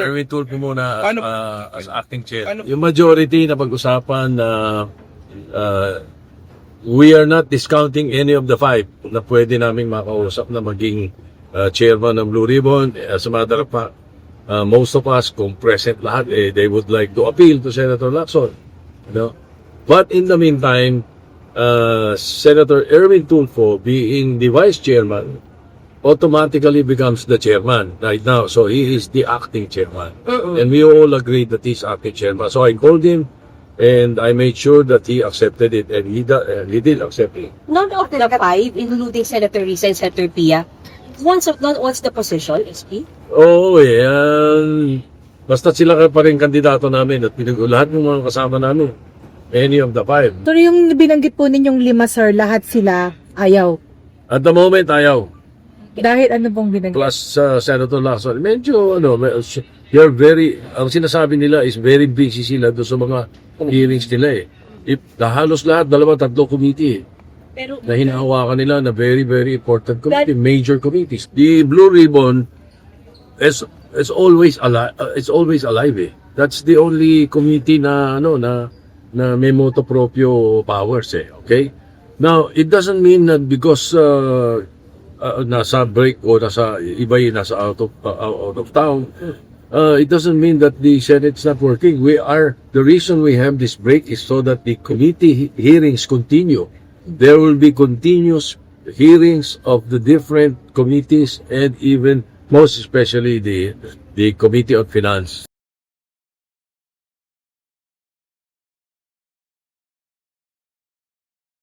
Erwin Tulfo muna as acting chair. Yung majority na pag-usapan na we are not discounting any of the five na pwede naming makausap na maging chairman ng Blue Ribbon. As a matter of fact, most of us, kung present lahat, they would like to appeal to Senator Lacson. You know? But in the meantime, Senator Erwin Tulfo, being the vice chairman, automatically becomes the chairman right now. So he is the acting chairman. And we all agree that he's acting chairman. So I called him and I made sure that he accepted it, and he did accept it. None of the five, including Senator Risa and Senator Pia, what's the position, SP? Oo, basta sila pa rin kandidato namin at lahat ng mga kasama namin. Any of the five. Pero yung binanggit po ninyong lima, sir, lahat sila ayaw. At the moment, ayaw. Dahil ano pong binanggit? Plus Senator Lacson, medyo you're very, ang sinasabi nila is very busy sila doon sa mga hearings nila halos lahat, 2-3 committee Pero, na hinahawakan nila na very, very important committee, major committees. The Blue Ribbon is always alive. It's always alive. That's the only committee na may motu proprio powers okay? Now, it doesn't mean that because nasa break o nasa out of town, it doesn't mean that the Senate's not working. The reason we have this break is so that the committee hearings continue. There will be continuous hearings of the different committees and even most especially the Committee on Finance.